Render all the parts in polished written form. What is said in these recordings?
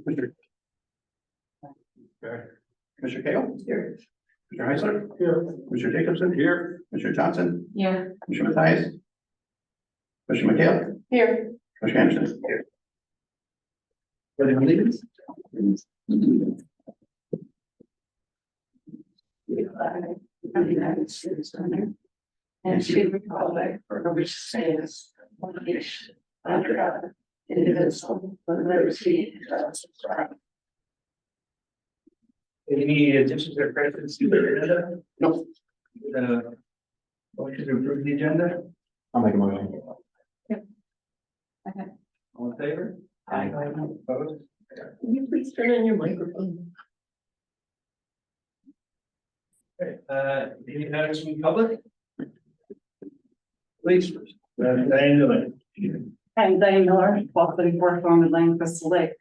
Commissioner Kale? Here. Commissioner Heisler? Here. Commissioner Jacobson? Here. Commissioner Johnson? Here. Commissioner Mathias? Commissioner McHale? Here. Commissioner Anderson? Here. Ready for leaders? Of the United States of America, and to the republic for which stands one nation under God, indivisible, with liberty and justice for all. Any additions or corrections to the agenda? No. Motion to approve the agenda, I'll make a motion. all in favor? Aye. Opposed? Can you please turn on your microphone? Okay, any matters from the public? Please, Diane Dillon. I'm Diane Miller, 1234 Thornwood Lane, Crystal Lake.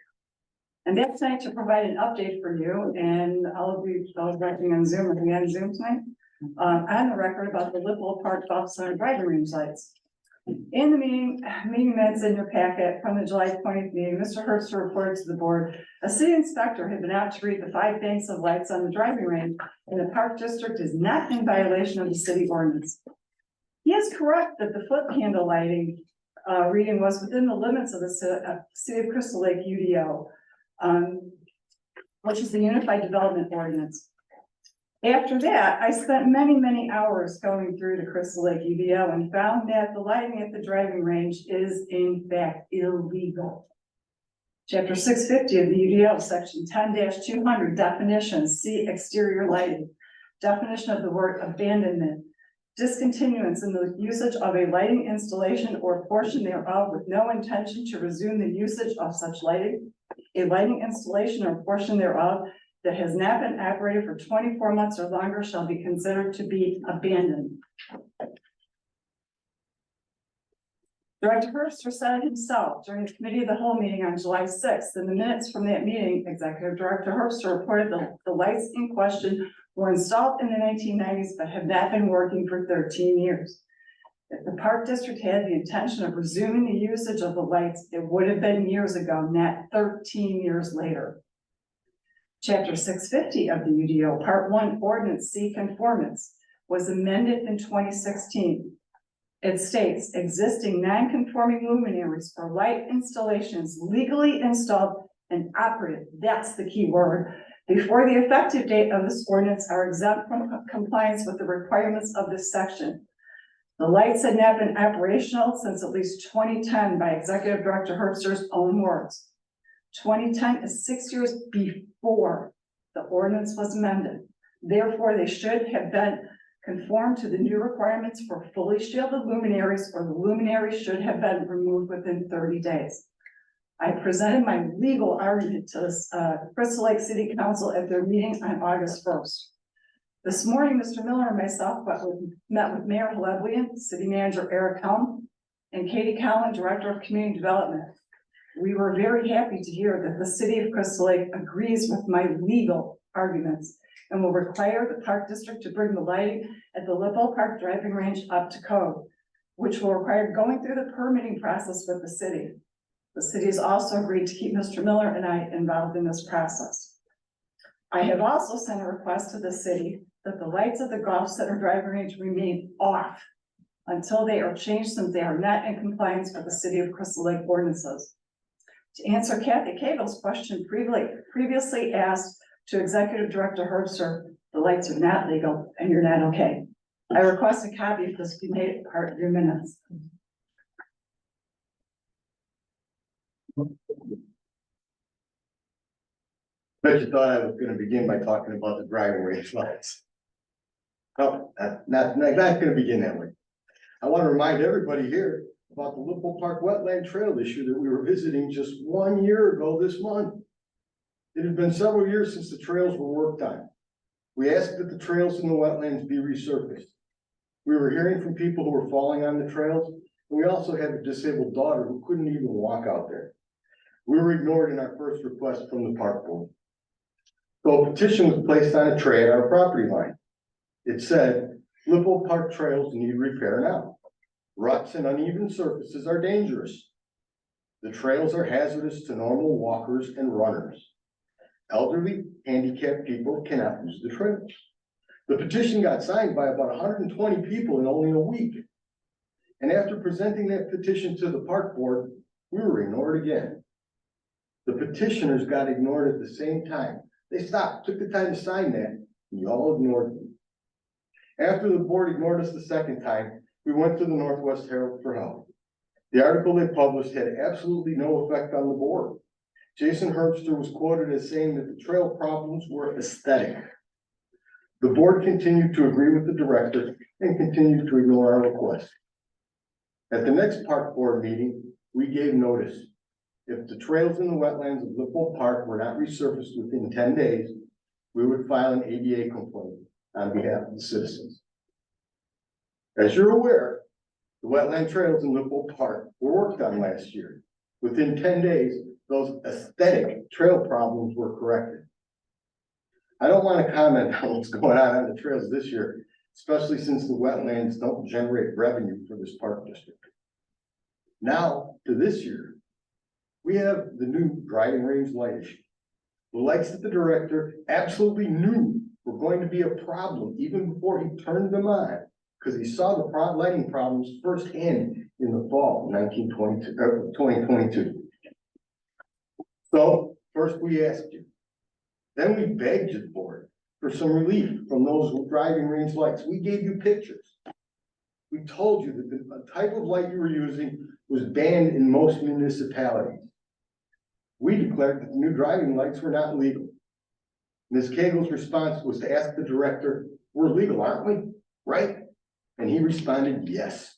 And that's tonight to provide an update for you and all of you, those watching on Zoom, are we on Zoom tonight? On the record about the Lippel Park Golf Center driving range lights. In the meeting minutes in your packet from the July 20th meeting, Mr. Herbster reported to the board, a city inspector had been out to read the 5 banks of lights on the driving range, and the park district is not in violation of the city ordinance. He is correct that the foot candle lighting reading was within the limits of the City of Crystal Lake UDO, which is the Unified Development Ordinance. After that, I spent many hours going through the Crystal Lake UDO and found that the lighting at the driving range is in fact illegal. Chapter 650 of the UDO, section 10-200, definitions, see exterior lighting. Definition of the word abandonment. Discontinuance in the usage of a lighting installation or portion thereof with no intention to resume the usage of such lighting. A lighting installation or portion thereof that has not been operated for 24 months or longer shall be considered to be abandoned. Director Herbster said himself during the committee of the whole meeting on July 6th. In the minutes from that meeting, Executive Director Herbster reported the lights in question were installed in the 1990s, but have not been working for 13 years. If the park district had the intention of resuming the usage of the lights, it would have been years ago, not 13 years later. Chapter 650 of the UDO, Part 1, Ordinance C Conformance, was amended in 2016. It states, existing non-conforming luminaries for light installations legally installed and operated, that's the key word, before the effective date of this ordinance are exempt from compliance with the requirements of this section. The lights had not been operational since at least 2010 by Executive Director Herbster's own words. 2010 is 6 years before the ordinance was amended. Therefore, they should have been conformed to the new requirements for fully shielded luminaries, or the luminaries should have been removed within 30 days. I presented my legal argument to this Crystal Lake City Council at their meeting on August 1st. This morning, Mr. Miller and myself met with Mayor Haleblian, City Manager Eric Helm, and Katie Collin, Director of Community Development. We were very happy to hear that the City of Crystal Lake agrees with my legal arguments and will require the Park District to bring the lighting at the Lippel Park driving range up to code, which will require going through the permitting process with the city. The city has also agreed to keep Mr. Miller and I involved in this process. I have also sent a request to the city that the lights at the golf center driving range remain off until they are changed, since they are not in compliance with the City of Crystal Lake ordinances. To answer Kathy Cagle's question previously asked to Executive Director Herbster, the lights are not legal and you're not okay. I request a copy of this be made part of your minutes. Bet you thought I was gonna begin by talking about the driving range lights. No, not gonna begin that way. I want to remind everybody here about the Lippel Park wetland trail issue that we were visiting just 1 year ago this month. It had been several years since the trails were worked on. We asked that the trails in the wetlands be resurfaced. We were hearing from people who were falling on the trails, and we also had a disabled daughter who couldn't even walk out there. We were ignored in our first request from the park board. So a petition was placed on a tray at our property line. It said, Lippel Park trails need repair now. Ruts and uneven surfaces are dangerous. The trails are hazardous to normal walkers and runners. Elderly, handicapped people cannot use the trails. The petition got signed by about 120 people in only a week. And after presenting that petition to the park board, we were ignored again. The petitioners got ignored at the same time. They stopped, took the time to sign that, and you all ignored them. After the board ignored us the second time, we went to the Northwest Herald for help. The article they published had absolutely no effect on the board. Jason Herbster was quoted as saying that the trail problems were aesthetic. The board continued to agree with the director and continued to ignore our request. At the next park board meeting, we gave notice. If the trails in the wetlands of Lipple Park were not resurfaced within 10 days, we would file an ADA complaint on behalf of the citizens. As you're aware, the wetland trails in Lipple Park were worked on last year. Within 10 days, those aesthetic trail problems were corrected. I don't want to comment on what's going on the trails this year, especially since the wetlands don't generate revenue for this park district. Now, to this year, we have the new driving range light issue. The lights that the director absolutely knew were going to be a problem even before he turned them on, because he saw the lighting problems firsthand in the fall of 2022. So first we asked you, then we begged the board for some relief from those driving range lights. We gave you pictures. We told you that the type of light you were using was banned in most municipalities. We declared that the new driving lights were not legal. Ms. Cagle's response was to ask the director, "We're legal, aren't we? Right?" And he responded, "Yes."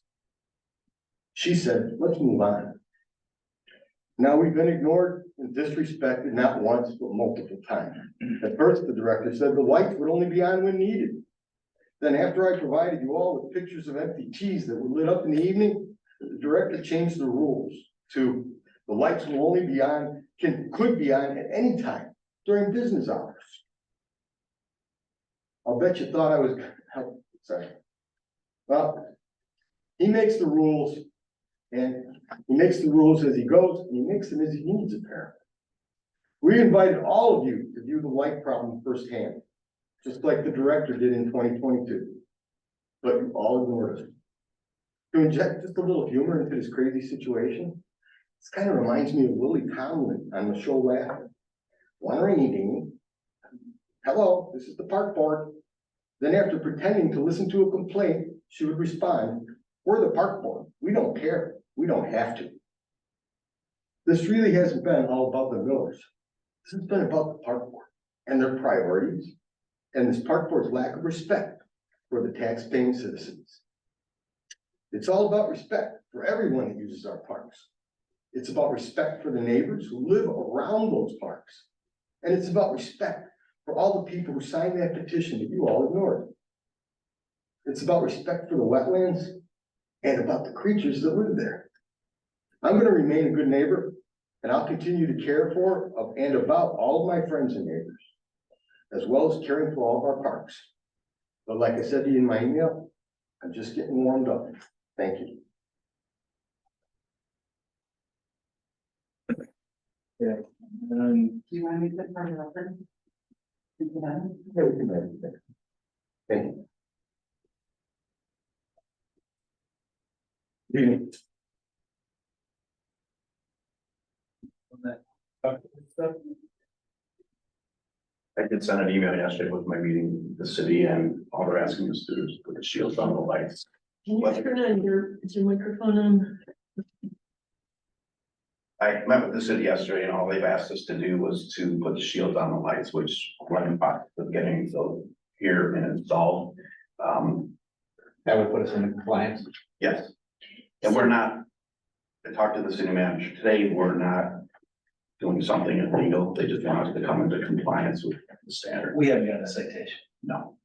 She said, "Let's move on." Now we've been ignored and disrespected not once, but multiple times. At first, the director said the lights would only be on when needed. Then after I provided you all with pictures of empty tees that were lit up in the evening, the director changed the rules to the lights will only be on, could be on at any time during business hours. I'll bet you thought I was, sorry. Well, he makes the rules and he makes the rules as he goes and he makes them as he needs apparently. We invited all of you to view the light problem firsthand, just like the director did in 2022, but you all ignored us. To inject just a little humor into this crazy situation, this kind of reminds me of Lily Tomlin on the show Laughing. One rainy day, "Hello, this is the park board." Then after pretending to listen to a complaint, she would respond, "We're the park board. We don't care. We don't have to." This really hasn't been all about the Millers. This has been about the park board and their priorities and this park board's lack of respect for the tax-paying citizens. It's all about respect for everyone that uses our parks. It's about respect for the neighbors who live around those parks. And it's about respect for all the people who signed that petition that you all ignored. It's about respect for the wetlands and about the creatures that live there. I'm going to remain a good neighbor, and I'll continue to care for and about all of my friends and neighbors, as well as caring for all of our parks. But like I said to you in my email, I'm just getting warmed up. Thank you. Yeah. Do you want me to put part of it? Yeah, we can manage that. Thank you. I did send an email yesterday with my meeting, with the city, and all they're asking us to do is put the shields on the lights. Can you turn on is your microphone on? I met with the city yesterday and all they've asked us to do was to put the shields on the lights, which we're in the process of getting so here and installed. That would put us into compliance. Yes. And we're not, I talked to the city manager today, we're not doing something illegal. They just want us to come into compliance with the standard. We haven't gotten a citation. No,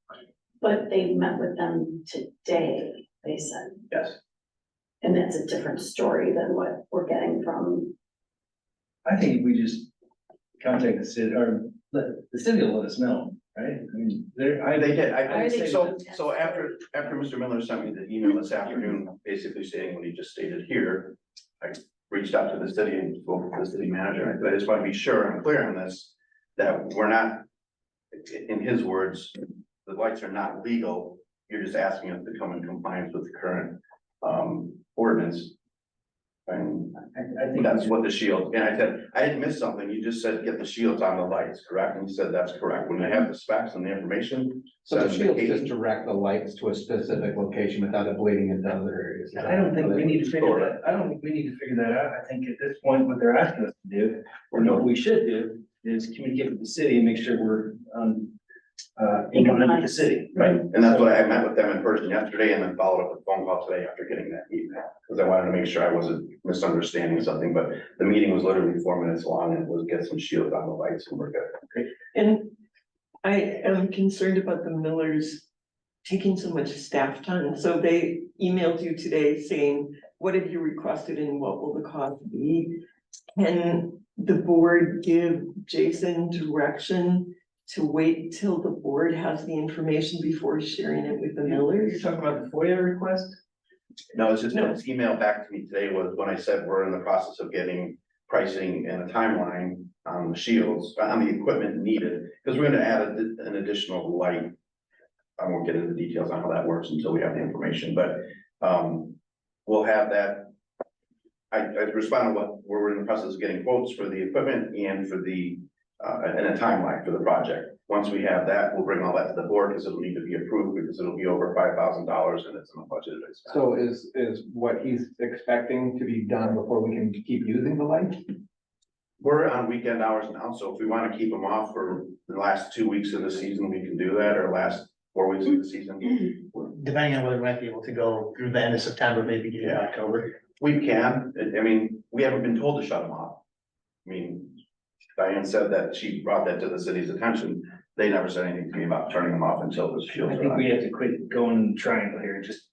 But they met with them today, they said, yes. and that's a different story than what we're getting from. I think we just contact the city or the city will let us know, right? I mean, They did, Are they so doing- after Mr. Miller sent me the email this afternoon, basically stating what he just stated here. reached out to the city and spoke with the city manager. And I just want to be sure I'm clear on this, that we're not, in his words, the lights are not legal. You're just asking us to come in compliance with the current ordinance. And I think that's what the shield, and I said, I didn't miss something. You just said get the shields on the lights, correct? And you said that's correct. When they have the specs and the information. So the says shields the just direct the lights to a specific location without it bleeding into other areas. I don't think we need to figure that, I don't think we need to figure that out. I think at this point, what they're asking us to do, or what we should do, is communicate with the city and make sure we're, in line with the city. Right, and that's what I met with them in person yesterday and then followed up with a phone call today after getting that email. Because I wanted to make sure I wasn't misunderstanding something, but the meeting was literally 4 minutes long and was get some shields on the lights and we're good. And I am concerned about the Millers taking so much staff time. So they emailed you today saying, what have you requested and what will the cost be? Can the board give Jason direction to wait till the board has the information before sharing it with the You're Millers? talking about the FOIA request? No, it's just, No. his email back to me today was when I said we're in the process of getting pricing and a timeline on the shields, on the equipment needed, because we're gonna add an additional light. I won't get into the details on how that works until we have the information, but, we'll have that. I responded what, we're in the process of getting quotes for the equipment and for the, and a timeline for the project. Once we have that, we'll bring all that to the board, because it'll need to be approved, because it'll be over $5,000 and it's in the budget. So is what he's expecting to be done before we can keep using the lights? We're on weekend hours now, so if we want to keep them off for the last 2 weeks of the season, we can do that, or last 4 weeks of the season. Depending on whether we might be able to go through the end of September, maybe beginning of October. We can, I mean, we haven't been told to shut them off. I mean, Diane said that she brought that to the city's attention. They never said anything to me about turning them off until the shields I are think on. we have to quit going triangle here and just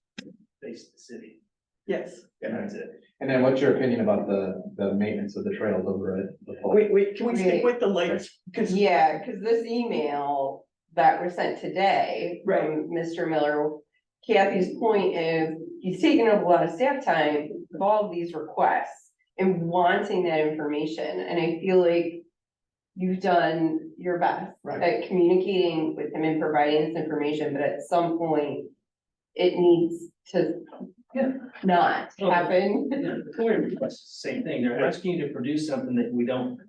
face the city. Yes. And that's it. And then what's your opinion about the maintenance of the trails over at the pole? Wait, can we stick with the lights? Because Yeah, because this email that was sent today from Mr. Miller, Kathy's point is, he's taken up a lot of staff time with all of these requests and wanting that information, and I feel like you've done your best Right. at communicating with him and providing this information, but at some point, it needs to Yeah. not Oh. happen. The FOIA request is the same thing. They're asking you to produce something that we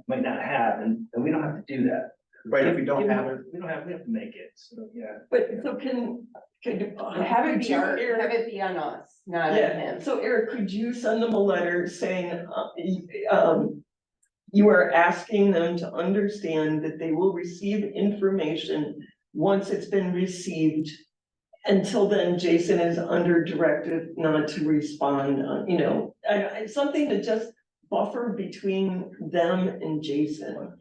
might not have, and we don't have to do that. Right, if we don't have it, We have to make it, so, yeah. But so can Have it could be you, Eric- have it be on us, not on Yeah, him. so Eric, could you send them a letter saying, you are asking them to understand that they will receive information once it's been received. Until then, Jason is under directive not to respond, something to just buffer between them and Jason.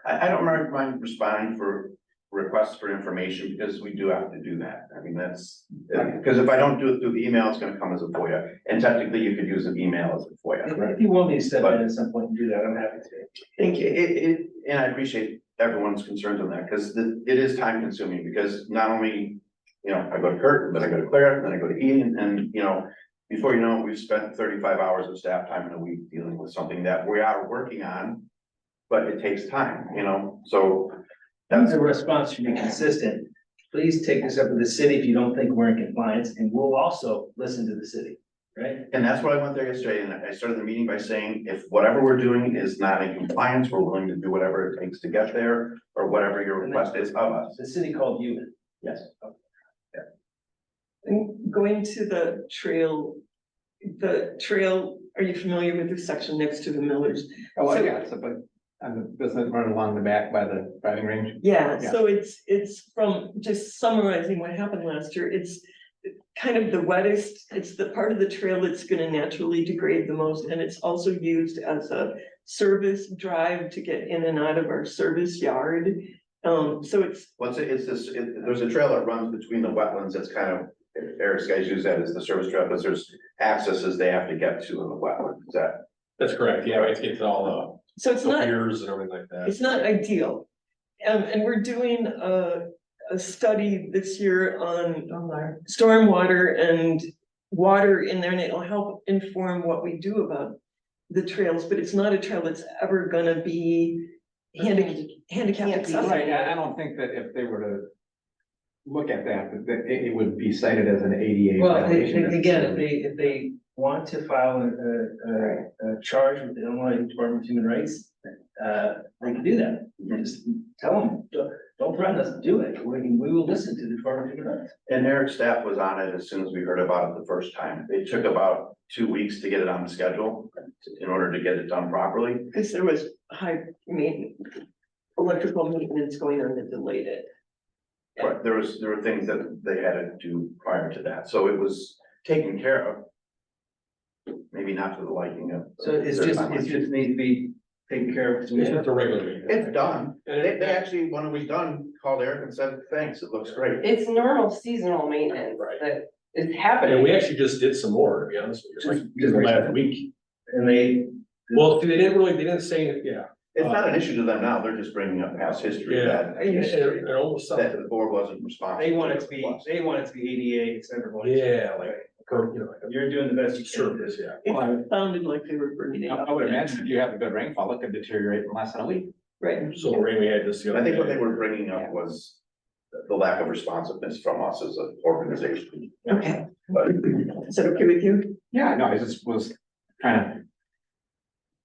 I don't mind responding for requests for information, because we do have to do that. I mean, that's, because if I don't do it through the email, it's gonna come as a FOIA, and technically you could use an email as a FOIA. If you want me to step in at some point and do that, I'm happy to. Thank you. And I appreciate everyone's concerns on that, because it is time consuming, because not only, I go to Kurt, but I go to Claire, then I go to Ian, and, before you know it, we've spent 35 hours of staff time in a week dealing with something that we are working on, but it takes time, so. That's a response should be consistent. Please take this up with the city if you don't think we're in compliance, and we'll also listen to the city, right? And that's what I went there yesterday, and I started the meeting by saying, if whatever we're doing is not in compliance, we're willing to do whatever it takes to get there, or whatever your request is of us. The city called you in. Yes. And going to the trail, are you familiar with the section next to the Millers? Oh, I So- got it, but on the business running along the back by the driving range. Yeah, Yeah. so it's from, just summarizing what happened last year, it's kind of the wettest, it's the part of the trail that's gonna naturally degrade the most, and it's also used as a service drive to get in and out of our service yard. So it's, There's a trail that runs between the wetlands, that's kind of, Eric's guys use that as the service trail, because there's accesses they have to get to in the wetland, is that? That's correct, yeah, it gets all so it's the not, piers and everything like that. it's not ideal. And we're doing a study this year on stormwater and water in there, and it'll help inform what we do about the trails, but it's not a trail that's ever gonna be handicap accessible. Right, I don't think that if they were to look at that it would be cited as an ADA Well, violation. again, if they want to file a charge with the Illinois Department of Human Rights, they can do that. Just tell them, don't threaten us to do it. We will listen to the Department of Human Rights. And Eric's staff was on it as soon as we heard about it the first time. It took about 2 weeks to get it on the schedule in order to get it done properly. Because there was electrical maintenance going on that delayed it. But there were things that they had to do prior to that, so it was taken care of. Maybe not to the liking of. So it just need to be taken care of. It's just a regular meeting. It's done. They actually, when it was done, called Eric and said, thanks, it looks great. It's normal seasonal maintenance that is happening. And we actually just did some more, to be honest with you, like, just last week. And they, Well, they didn't say, yeah. It's not an issue to them now, they're just bringing up past history Yeah. that, It almost that sounded, the board wasn't responsible. they want it to be ADA, it's never going to. yeah, like, you know, like a You're doing the best you can. service, yeah. It sounded like they were bringing it up. I would imagine if you have a good rainfall, it could deteriorate in less than a week. Right. So Lorraine, we had this the I other think what day. they were bringing up was the lack of responsiveness from us as an organization. Okay. But Is that okay with you? Yeah, no, I just was trying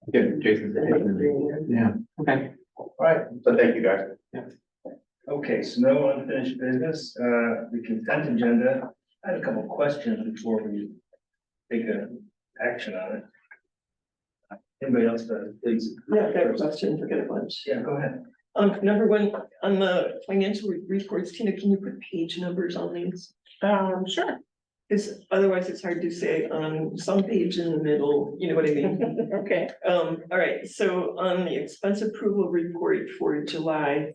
to get Jason's opinion. Yeah, okay. All right, so thank you, guys. okay, so no unfinished business, the consent agenda, I had a couple of questions before we take a action on it. Anybody else, please? Yeah, that question, forget a bunch. Yeah, go ahead. Number one, on the financial reports, Tina, can you put page numbers on these? Sure. Because otherwise it's hard to say on some page in the middle, you know what I mean? Okay. All right, so on the expense approval report for July,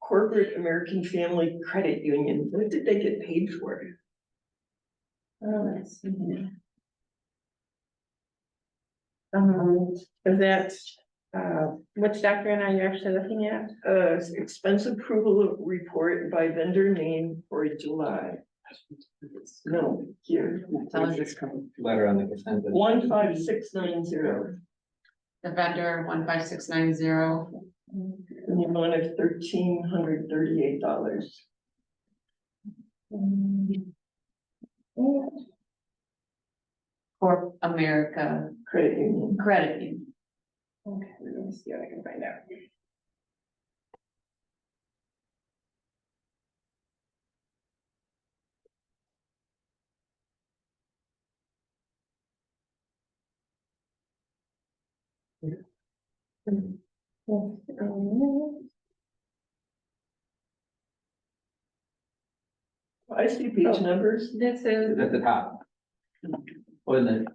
Corporate American Family Credit Union, what did they get paid for? Let's see here. Is that, which document are you actually looking at? Expense approval report by vendor name for July. No, here. Letter on the consent. 15690, The vendor 15690. in the amount of $1,338. Corp America Credit Union. Credit Union. Okay, let me see what I can find out. I see page numbers. This is, At the top. Wasn't it?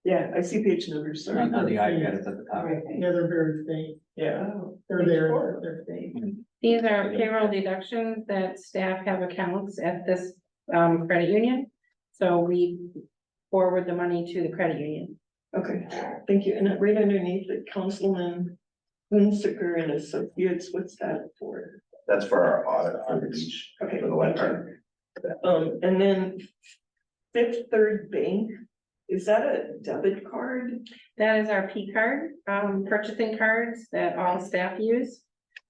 Yeah, I see page numbers. Sorry. On the iPad, it's at the top. Yeah, they're very faint. Yeah, they're there, they're faint. these are payroll deductions that staff have accounts at this credit union. So we forward the money to the credit union. Okay, thank you. And right underneath it, Councilman Hunziker and Associates, what's that for? That's for our audit for each, Okay, for the letter. and then Fifth Third Bank, is that a debit card? That is our P card, purchasing cards that all staff use.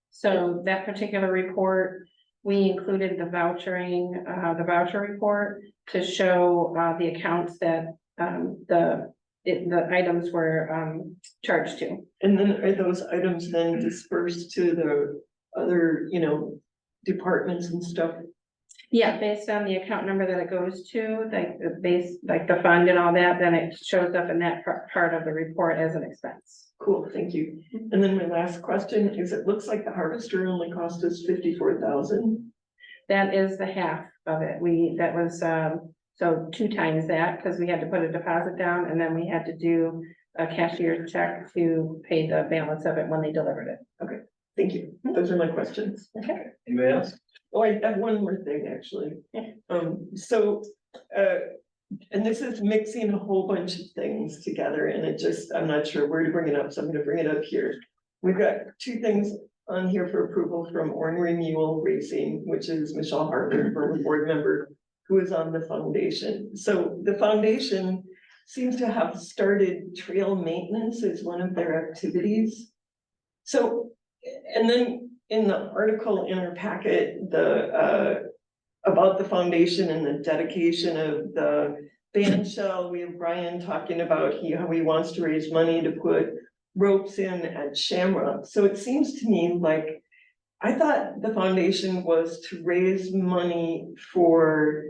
So that particular report, we included the voucher report to show, the accounts that, the items were, charged to. And then are those items then dispersed to the other, departments and stuff? Yeah, based on the account number that it goes to, like the fund and all that, then it shows up in that part of the report as an expense. Cool, thank you. And then my last question is, it looks like the harvester only cost us 54,000. That is the half of it. That was, so 2 times that, because we had to put a deposit down and then we had to do a cashier's check to pay the balance of it when they delivered it. Okay, thank you. Those are my questions. Okay. Anybody else? Oh, I have one more thing, actually. And this is mixing a whole bunch of things together, and I'm not sure where to bring it up, so I'm gonna bring it up here. We've got 2 things on here for approval from Ornery Mule Racing, which is Michelle Hartman, former board member, who is on the foundation. So the foundation seems to have started trail maintenance as one of their activities. So, and then in the article in our packet, about the foundation and the dedication of the band shell, we have Brian talking about how he wants to raise money to put ropes in at Shamrock. So it seems to me like, I thought the foundation was to raise money for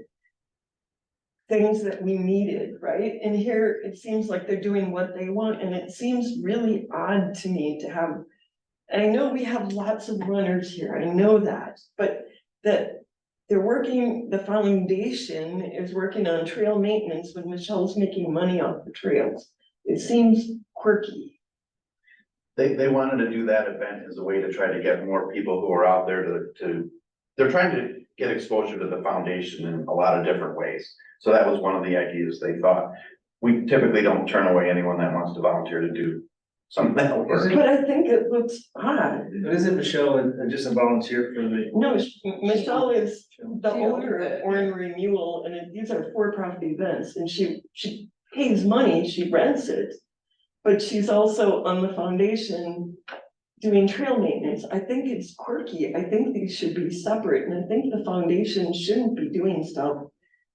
things that we needed, right? And here it seems like they're doing what they want, and it seems really odd to me to have, and I know we have lots of runners here, I know that, but that they're working, the foundation is working on trail maintenance when Michelle's making money off the trails. It seems quirky. They wanted to do that event as a way to try to get more people who are out there they're trying to get exposure to the foundation in a lot of different ways. So that was one of the ideas they thought. We typically don't turn away anyone that wants to volunteer to do something that will work. But I think it looks odd. Isn't Michelle just a volunteer for the? No, Michelle is the She owner owns of it. Orin Renewal, and these are for-profit events, and she pays money, she rents it. But she's also on the foundation doing trail maintenance. I think it's quirky. I think these should be separate, and I think the foundation shouldn't be doing stuff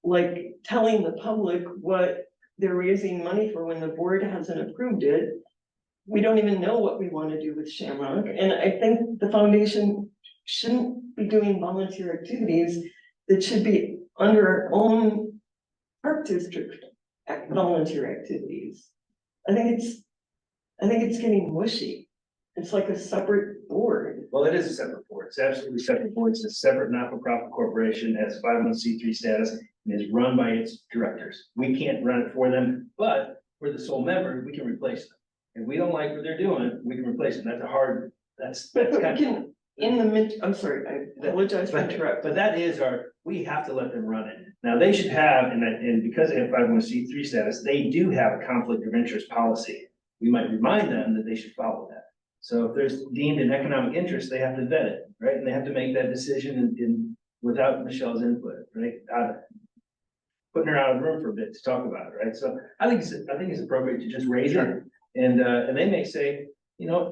like telling the public what they're raising money for when the board hasn't approved it. We don't even know what we want to do with Shamrock, and I think the foundation shouldn't be doing volunteer activities that should be under our own park district volunteer activities. I think it's getting mushy. It's like a separate board. Well, it is a separate board. It's absolutely a separate board. It's a separate not-for-profit corporation, has 501(c)(3) status, and is run by its directors. We can't run it for them, but we're the sole member, we can replace them. If we don't like what they're doing, we can replace them. That's a hard, that's But we kind of. can, in the mid, I'm sorry, I apologize for interrupting. But that is we have to let them run it. Now, they should have, and because they have 501(c)(3) status, they do have a conflict of interest policy. We might remind them that they should follow that. So if there's deemed an economic interest, they have to vet it, right? And they have to make that decision without Michelle's input, right? Putting her out of the room for a bit to talk about it, right? So I think it's appropriate to just raise it. And they may say,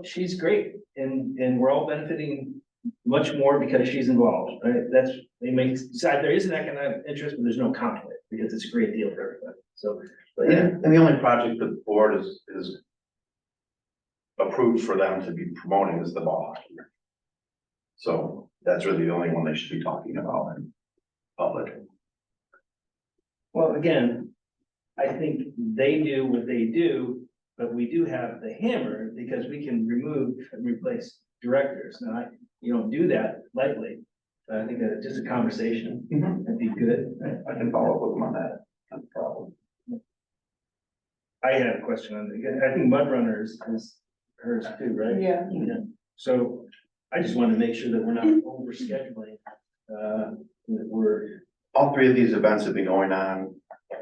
she's great and we're all benefiting much more because she's involved, right? They may decide there is an economic interest, but there's no conflict because it's a great deal for everybody. So, but yeah. And the only project the board is approved for them to be promoting is the ball hockey. So that's really the only one they should be talking about in public. Well, again, I think they do what they do, but we do have the hammer because we can remove and replace directors. Now, you don't do that lightly. I think that just a conversation would be good. I can follow up with them on that. Not a problem. I had a question on it. I think Mud Runners is hers too, right? Yeah. So I just wanted to make sure that we're not over scheduling. That we're. All three of these events have been going on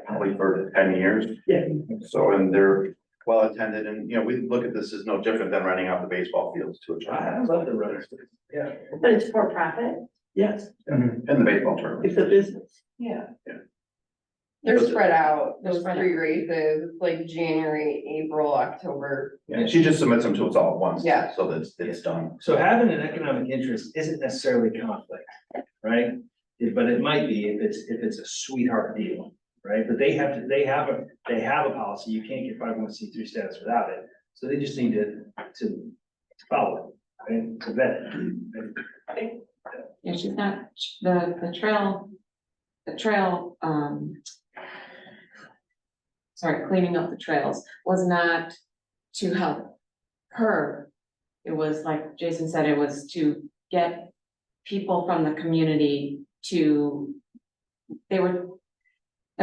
probably for 10 years. Yeah. So, and they're well attended, and we look at this as no different than renting out the baseball fields to a I child. love the runners. Yeah. But it's for profit? Yes, And the baseball tournament. it's a business. Yeah. They're spread out, those spread 3 races, it's like January, April, October. Yeah, she just submits them to us all at once. Yeah. So that it's done. So having an economic interest isn't necessarily conflict, right? But it might be if it's a sweetheart deal, right? But they have a policy. You can't get 501(c)(3) status without it. So they just need to follow it, right? To vet it. Yeah, she's not, the trail, cleaning up the trails was not to help her. It was like Jason said, it was to get people from the community the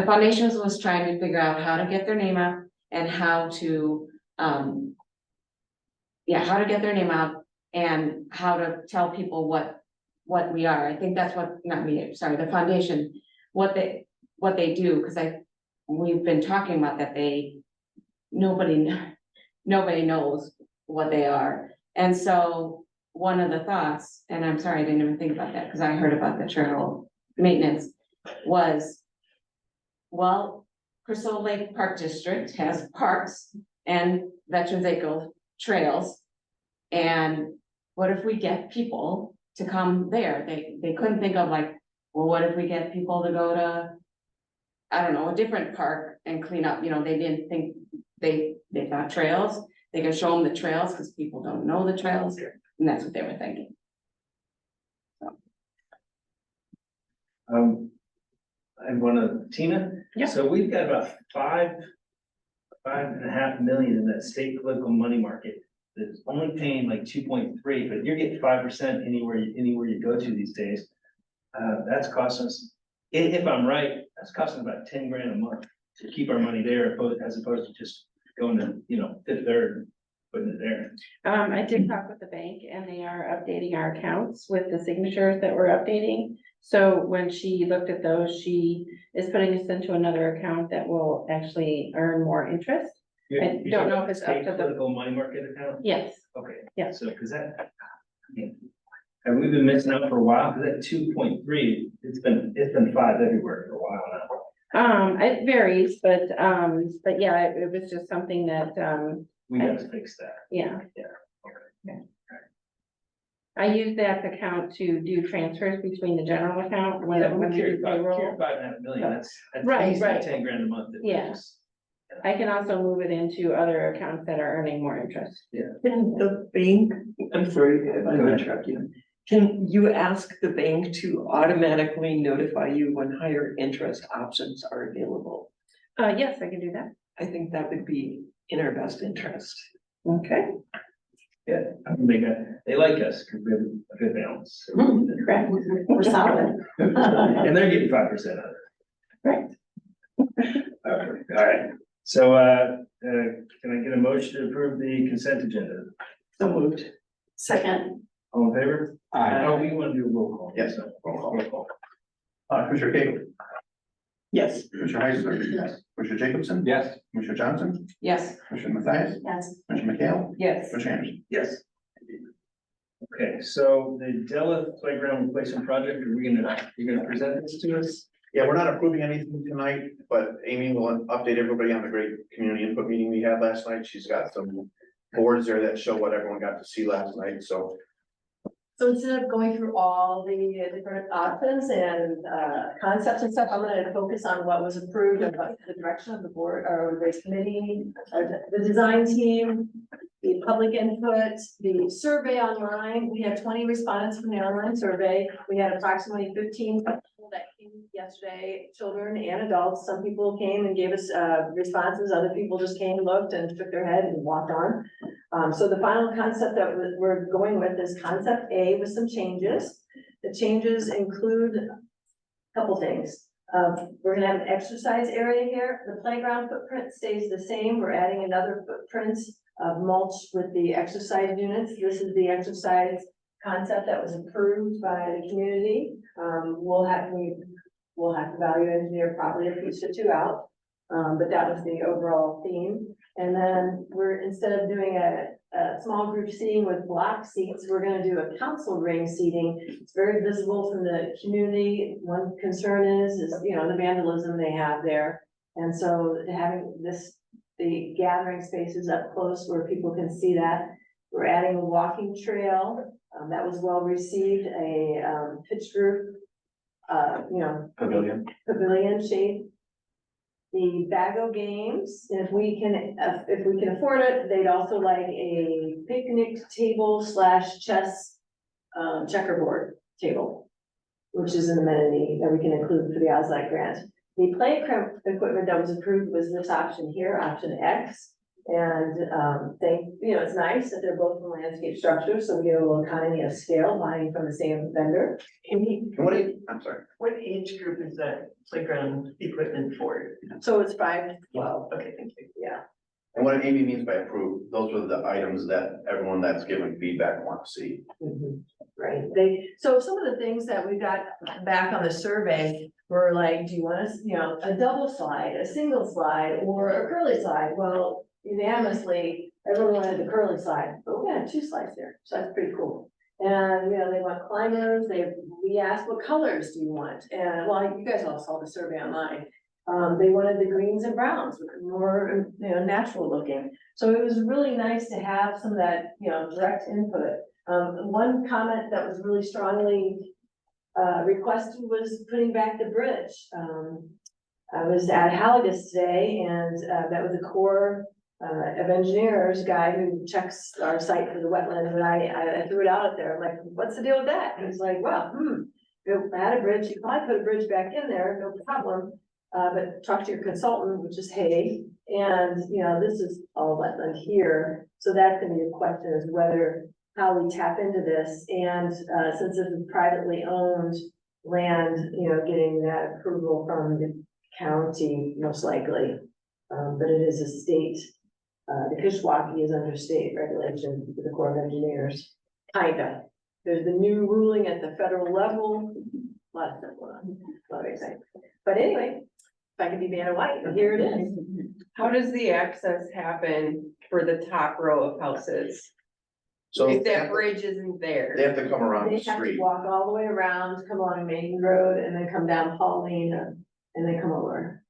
foundation was trying to figure out how to get their name out and how to get their name out and how to tell people what we are. I think that's what, not me, sorry, the foundation, what they do, because we've been talking about that nobody knows what they are. And so one of the thoughts, and I'm sorry, I didn't even think about that because I heard about the trail maintenance, was, well, Crystal Lake Park District has parks and Veterans Acre trails. And what if we get people to come there? They couldn't think of like, well, what if we get people to go to, I don't know, a different park and clean up, you know, they didn't think, they thought trails, they can show them the trails, because people don't know the trails, and that's what they were thinking. I wanna, Tina? Yeah. So we've got about 5.5 million in that state political money market. That's only paying like 2.3, but you're getting 5% anywhere you go to these days. That's costing us, if I'm right, that's costing about 10 grand a month to keep our money there, as opposed to just going to, you know, Fifth Third, and putting it there. I did talk with the bank and they are updating our accounts with the signatures that we're updating. So when she looked at those, she is putting us into another account that will actually earn more interest. I don't know if it's up State to the, political money market account? yes, Okay. Yeah. So, cause that, yeah. Have we been missing out for a while? Cause that 2.3, it's been 5 everywhere for a while now. it varies, but yeah, it was just something that, We gotta fix that. yeah. Yeah. Okay. I use that account to do transfers between the general account when we do payroll. 5.5 million, that's Right, easily right. 10 grand a month. Yeah. I can also move it into other accounts that are earning more interest. Can the bank, I'm sorry if I'm interrupting you. Can you ask the bank to automatically notify you when higher interest options are available? Yes, I can do that. I think that would be in our best interest. Okay. Yeah, I mean, they like us because we have a good balance. Correct. We're solid. And they're getting 5% out of it. Right. Okay, all right. So, can I get a motion to approve the consent agenda? So moved. Second. All in favor? Aye. Oh, we want to do a roll call. Yes. Roll call. Commissioner Cable, Yes. Commissioner Heisler. Yes. Commissioner Jacobson. Yes. Commissioner Johnson, Yes, Commissioner Mathias, Yes. Commissioner McHale, Yes. Commissioner Anderson. Yes. Okay, so the Della Playground Replacement Project, you're gonna present this to us? Yeah, we're not approving anything tonight, but Amy will update everybody on the great community input meeting we had last night. She's got some boards there that show what everyone got to see last night, so. So instead of going through all the different options and concepts and stuff, I'm gonna focus on what was approved and what the direction of the board or the committee, the design team, the public input, the survey online. We had 20 respondents from the online survey. We had approximately 15 people that came yesterday, children and adults. Some people came and gave us responses. Other people just came, looked and shook their head and walked on. So the final concept that we're going with is concept A with some changes. The changes include a couple things. We're gonna have an exercise area here. The playground footprint stays the same. We're adding another footprint of mulch with the exercise units. This is the exercise concept that was approved by the community. We'll have to value engineer probably if we switch you out. But that was the overall theme. And then instead of doing a small group seating with block seats, we're gonna do a council ring seating. It's very visible from the community. One concern is, you know, the vandalism they have there. And so having the gathering spaces up close where people can see that. We're adding a walking trail, that was well received, a pitched roof, Pavilion. pavilion shape. The Bago games, if we can afford it, they'd also like a picnic table / chess checkerboard table, which is an amenity that we can include for the Ozlite grant. The play equipment that was approved was this option here, option X. And it's nice that they're both in landscape structures, so we get a little economy of scale buying from the same vendor. I'm sorry. What age group is that playground equipment for? So it's 5 to 12. Okay, thank you. Yeah. And what Amy means by approved, those are the items that everyone that's given feedback wants to see. Right, so some of the things that we got back on the survey were like, do you want a double slide, a single slide, or a curly slide? Well, unanimously, everyone wanted the curly slide, but we had 2 slides there, so that's pretty cool. And, they want climbers, we asked, what colors do you want? And, well, you guys all saw the survey online. They wanted the greens and browns, more, natural looking. So it was really nice to have some of that, direct input. One comment that was really strongly requested was putting back the bridge. I was at Haligus today and met with the Corps of Engineers guy who checks our site for the wetlands, and I threw it out there. I'm like, what's the deal with that? And he's like, well, if I had a bridge, you probably put a bridge back in there, no problem. But talk to your consultant, which is Hay, and, this is all wetland here. So that's gonna be a question, is whether, how we tap into this, and, since this is privately owned land, getting that approval from the county, most likely. But it is a state, the Kishwaukee is under state regulation with the Corps of Engineers, kinda. There's the new ruling at the federal level, a lot of stuff going on, a lot of exciting. But anyway, if I could be Vanna White, here it is. How does the access happen for the top row of houses? So If they that have bridge isn't there? to come around They the have to street. walk all the way around, come along Main Road, and then come down Pauline, and then come over.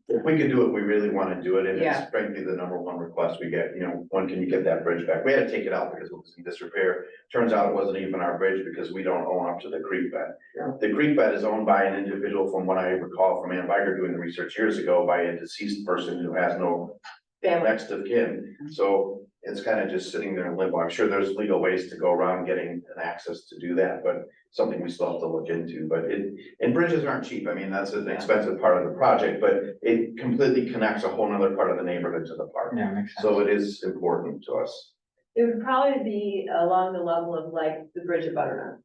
If we could do it, we really want to do it, and Yeah. it's frankly the number one request we get, when can you get that bridge back? We had to take it out because it was in disrepair. Turns out it wasn't even our bridge because we don't own up to the creek bed. Yeah. The creek bed is owned by an individual, from what I recall from Ann Viger doing the research years ago, by a deceased person who has no Family. next of kin. So it's kind of just sitting there in limbo. I'm sure there's legal ways to go around getting an access to do that, but something we still have to look into. But and bridges aren't cheap. I mean, that's an expensive part of the project, but it completely connects a whole nother part of the neighborhood to the park. Yeah, makes sense. So it is important to us. It would probably be along the level of like the Bridge of Butternut.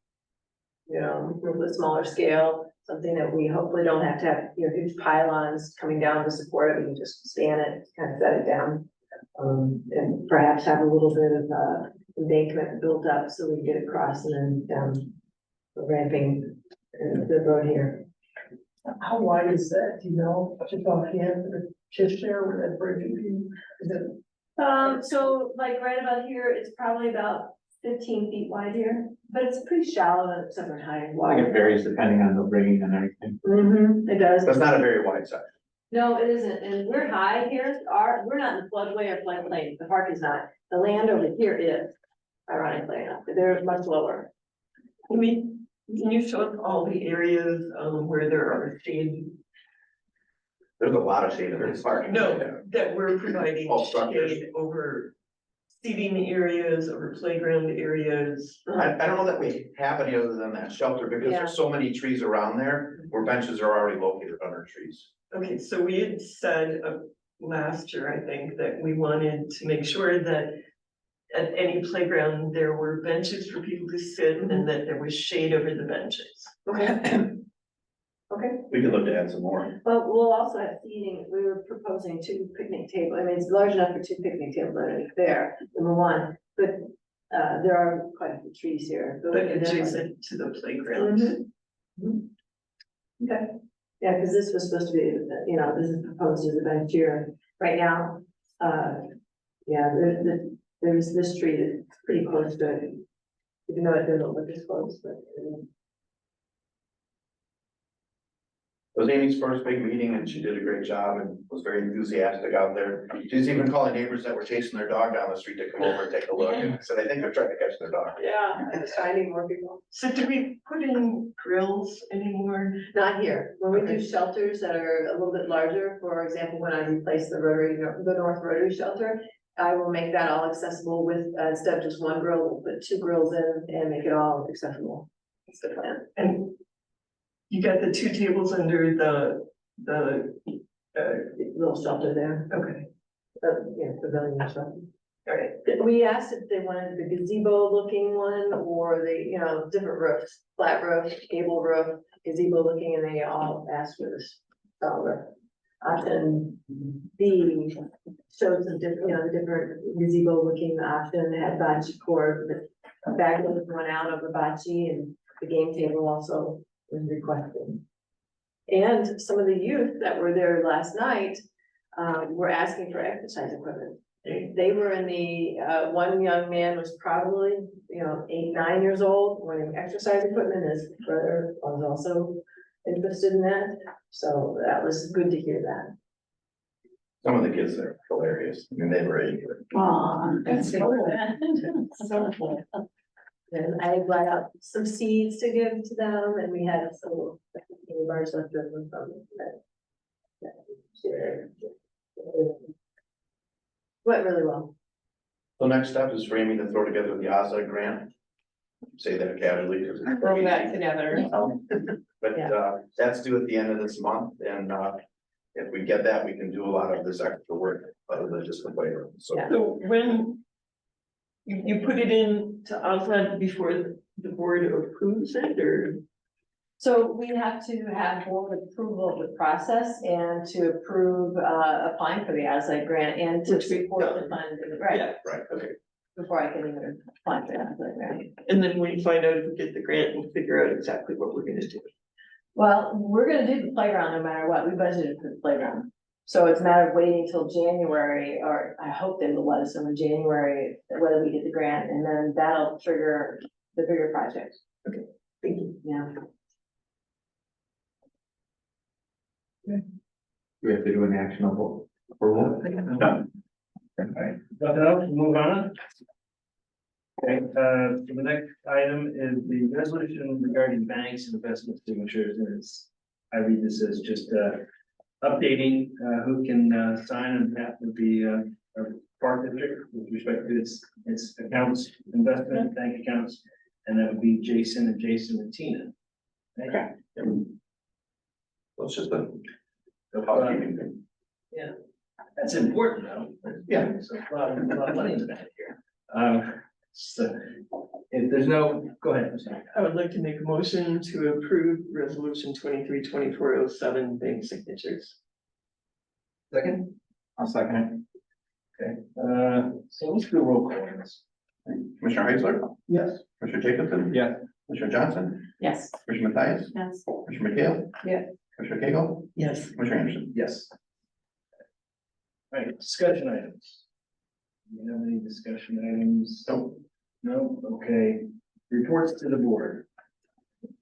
With a smaller scale, something that we hopefully don't have to have, huge pylons coming down to support it. We can just span it, kind of set it down. And perhaps have a little bit of embankment built up so we can get across and then down ramping the road here. How wide is that, just offhand, just there where that bridge would be? Is it So like right about here, it's probably about 15 feet wide here, but it's pretty shallow and it's over high and I think it wide. varies depending on the rain and everything. It does. That's not a very wide section. No, it isn't, and we're high here, we're not in the floodway or floodplain, the park is not, the land over here is. Ironically enough, they're much lower. Can you show us all the areas, where there are shade? There's a lot of shade in this park. No, that we're providing All structures. shade over seating areas, over playground areas. I don't know that we have any other than that shelter, because Yeah. there's so many trees around there where benches are already located under trees. Okay, so we had said last year, I think, that we wanted to make sure that at any playground, there were benches for people to sit and that there was shade over the benches. Okay. Okay, We could look to add some more. but we'll also have seating, we were proposing 2 picnic tables, I mean, it's large enough for 2 picnic tables underneath there, number one, but. There are quite a few trees here. But adjacent to the playground. Okay, yeah, because this was supposed to be, this is proposed as a bench here, right now, there's this tree that's pretty close to it. Even though it doesn't look as close, but. It was Amy's first big meeting and she did a great job and was very enthusiastic out there. She was even calling neighbors that were chasing their dog down the street to come over and take a look, and I said, I think they're trying to catch their dog. Yeah, I was finding more people. So do we put in grills anymore? Not here, when we do shelters that are a little bit larger, for example, when I replace the North Rotary shelter. I will make that all accessible with, instead of just 1 grill, we'll put 2 grills in and make it all accessible. That's the plan. And you got the 2 tables under the, Little shelter there. okay, Pavilion shelter. all right. We asked if they wanted the gazebo looking one or the, different roofs, flat roof, gable roof, gazebo looking, and they all asked for this roof. Option B shows the different, the different gazebo looking option, they had bocce cord, the back was one out of the bocce, and the game table also was requested. And some of the youth that were there last night, were asking for exercise equipment. They were in the, one young man was probably, 8, 9 years old, wearing exercise equipment, his brother was also interested in that. So that was good to hear that. Some of the kids are hilarious. I mean, they were ready for it. That's cool. And I brought out some seeds to give to them, and we had some bars left over from that. Went really well. So next step is for Amy to throw together the OZA grant. Say that casually. 'Cause it's Throw that easy. together. But, that's due at the end of this month, and, if we get that, we can do a lot of this extra work other than just the playroom, so. Yeah. So when you put it in to outside before the board approves it, or? So we have to have board approval of the process and to approve applying for the ASLA grant and to Which we support the don't. funding, right? Yeah. Right, okay. Before I can even apply for the ASLA grant. And then when you find out if we get the grant, we'll figure out exactly what we're gonna do. Well, we're gonna do the playground no matter what. We budgeted for the playground. So it's a matter of waiting until January, or I hope they will let us know in January whether we get the grant, and then that'll trigger the bigger project. Thank you. Yeah. We have to do an actionable approval. Alright, nothing else, move on. Okay, so the next item is the resolution regarding banks and investment signatures, and it's, I read this as just, updating, who can, sign on behalf of the, park district with respect to its accounts, investment, bank accounts, and that would be Jason and Tina. Okay. So it's just a housekeeping thing. That's important though. Yeah. So a lot of money in the bank here. So if there's no, go ahead, I'm sorry. I would like to make a motion to approve resolution 23-2407 bank signatures. Second? I'll second Okay, so let's do a roll call on this. Commissioner Heisler? Yes. Commissioner Jacobson? Yes. Commissioner Johnson? Yes. Commissioner Mathias? Yes. Commissioner McHale? Yeah. Commissioner Cagle? Yes. Commissioner Anderson? Yes. All right, discussion items. Do you have any discussion items? Nope. No, okay, reports to the board.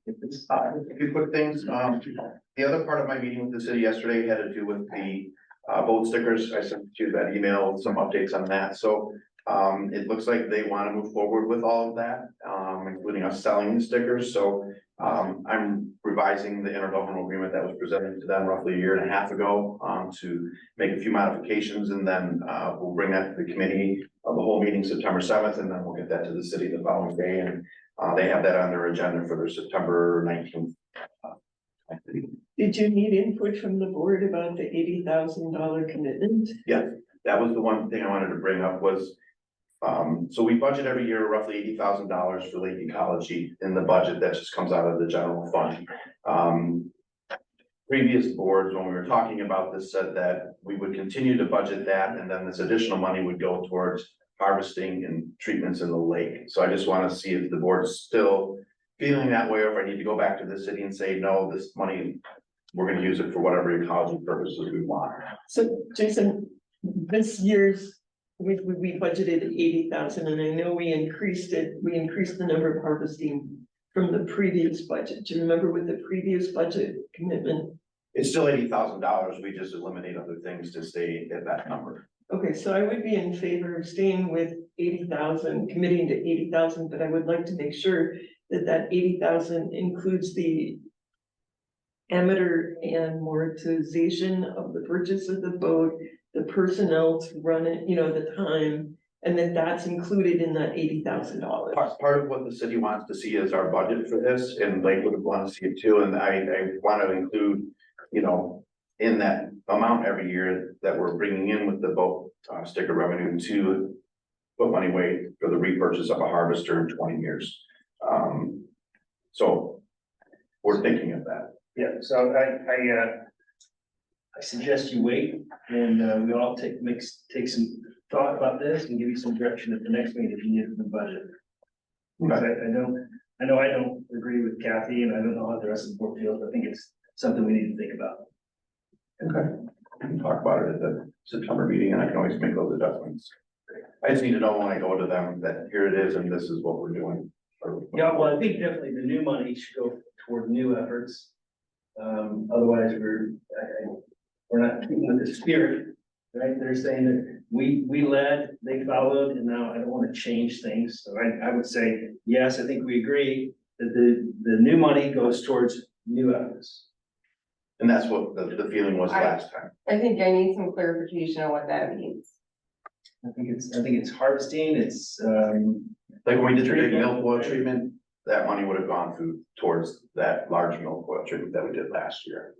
If it's, A few quick things. The other part of my meeting with the city yesterday had to do with the boat stickers. I sent you that email, with some updates on that. So it looks like they want to move forward with all of that, including us selling the stickers. So I'm revising the intergovernmental agreement that was presented to them roughly a year and a half ago to make a few modifications, and then we'll bring that to the committee of the whole meeting September 7th, and then we'll get that to the city the following day. And they have that on their agenda for their September 19th. Did you need input from the board about the $80,000 commitment? Yeah, that was the one thing I wanted to bring up was, so we budget every year roughly $80,000 for Lake Ecology in the budget that just comes out of the general fund. Previous boards, when we were talking about this, said that we would continue to budget that, and then this additional money would go towards harvesting and treatments in the lake. So I just want to see if the board's still feeling that way, or if I need to go back to the city and say, no, this money, we're gonna use it for whatever ecology purposes we want. So Jason, this year's, we budgeted 80,000, and I know we increased the number of harvesting from the previous budget. Do you remember what the previous budget commitment? It's still $80,000. We just eliminate other things to stay at that number. Okay, so I would be in favor of staying with 80,000, committing to 80,000, but I would like to make sure that that 80,000 includes the amateur and amortization of the purchase of the boat, the personnel to run it, the time, and then that's included in that $80,000. Part of what the city wants to see is our budget for this, and Lakewood would want to see it too, and I want to include, in that amount every year that we're bringing in with the boat sticker revenue to put money away for the repurchase of a harvester in 20 years. So we're thinking of that. yeah, so I suggest you wait, and we all take some thought about this and give you some direction at the next meeting if you need it in the budget. Because I know I don't agree with Kathy, and I don't know how the rest of the board feels. I think it's something we need to think about. Okay. We can talk about it at the September meeting, and I can always make those adjustments. I just need to know when I go to them that here it is and this is what we're doing. Yeah, well, I think definitely the new money should go toward new efforts. Otherwise, we're not keeping with the spirit, right? They're saying that we led, they followed, and now I don't want to change things. So I would say, yes, I think we agree that the new money goes towards new efforts. And that's what the feeling was last time. I think I need some clarification on what that means. I think it's harvesting, it's, Like when we did the big milk oil treatment, that money would have gone towards that large milk oil treatment that we did last year.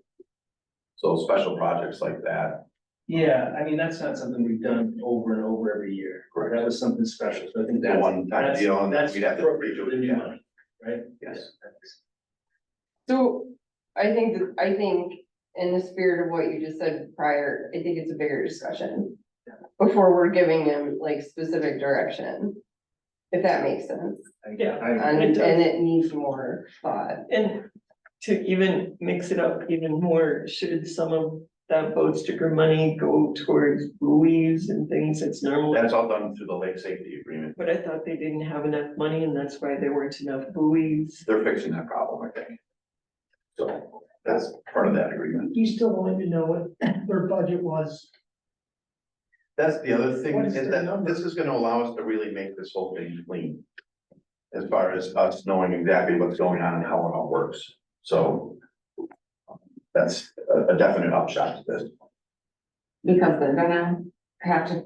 So special projects like that. yeah, I mean, that's not something we've done over and over every year. Correct. That was something special, so I think The that's. one time that's- deal, and That's we'd have to appropriate for the new yeah. money, right? Yes. So I think, in the spirit of what you just said prior, I think it's a bigger discussion. Before we're giving them like specific direction. If that makes sense, Yeah. and it needs more thought. And to even mix it up even more, should some of that boat sticker money go towards buoys and things that's normal? That's all done through the lake safety agreement. But I thought they didn't have enough money and that's why there weren't enough buoys. They're fixing that problem, I think. So that's part of that agreement. You still wanted to know what their budget was. That's the other thing, What is is the that number? this is gonna allow us to really make this whole thing clean. As far as us knowing exactly what's going on and how it all works, so. That's a definite upshot to this. Because they're gonna have to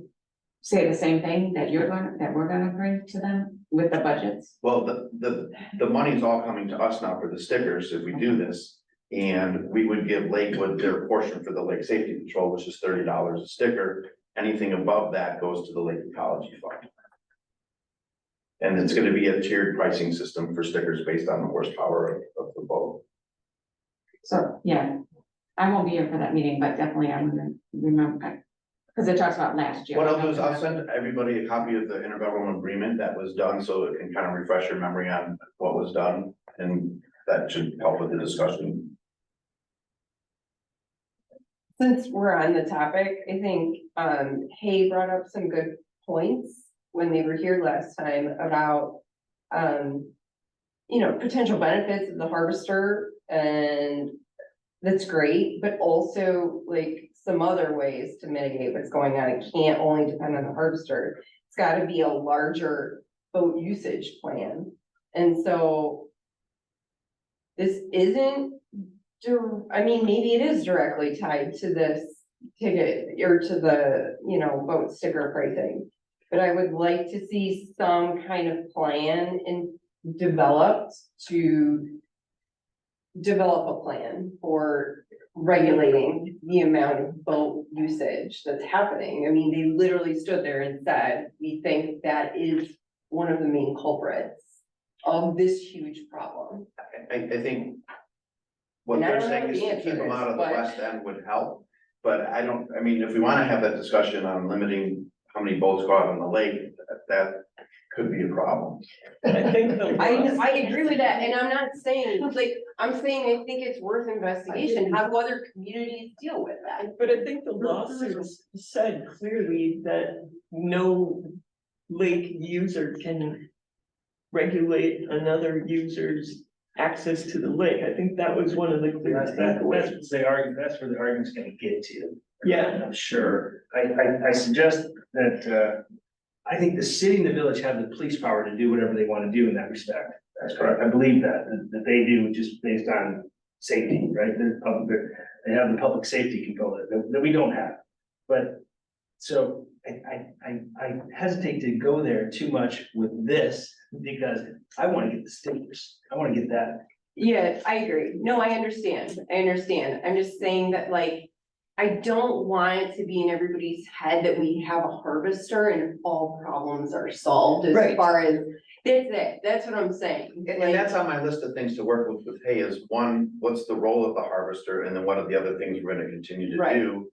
say the same thing that we're gonna bring to them with the budgets. Well, the money's all coming to us now for the stickers if we do this. And we would give Lakewood their portion for the lake safety patrol, which is $30 a sticker. Anything above that goes to the Lake Ecology Fund. And it's gonna be a tiered pricing system for stickers based on the horsepower of the boat. So, yeah, I won't be here for that meeting, but definitely I'm gonna remember, because it talks about last year. What I'll do is I'll send everybody a copy of the intergovernmental agreement that was done, so it can kind of refresh your memory on what was done, and that should help with the discussion. Since we're on the topic, I think, Hay brought up some good points when they were here last time about, potential benefits of the harvester, and that's great, but also like some other ways to mitigate what's going on. It can't only depend on the harvester. It's gotta be a larger boat usage plan. And so this isn't, maybe it is directly tied to this ticket or to the, boat sticker pricing. But I would like to see some kind of plan developed to develop a plan for regulating the amount of boat usage that's happening. I mean, they literally stood there and said, we think that is one of the main culprits of this huge problem. I think what And I they're don't saying know is the to answer keep to them this, out of the but- west end would help. But if we wanna have that discussion on limiting how many boats go out on the lake, that could be a problem. I think the. I agree with that, and I'm not saying, I'm saying I think it's worth investigation, how do other communities deal with that? But I think the lawsuits said clearly that no lake user can regulate another user's access to the lake. I think that was one of the clear takeaways. That's where the argument's gonna get to. Yeah. I'm sure. I suggest that, I think the city and the village have the police power to do whatever they want to do in that respect. That's correct. I believe that they do just based on safety, right? They have the public safety component that we don't have. But, so I hesitate to go there too much with this because I want to get the stickers. I want to get that. Yeah, I agree. No, I understand. I'm just saying that I don't want it to be in everybody's head that we have a harvester and all problems are solved as Right. far as, that's what I'm saying. And that's on my list of things to work with Hay is one, what's the role of the harvester? And then what are the other things we're gonna continue to Right. do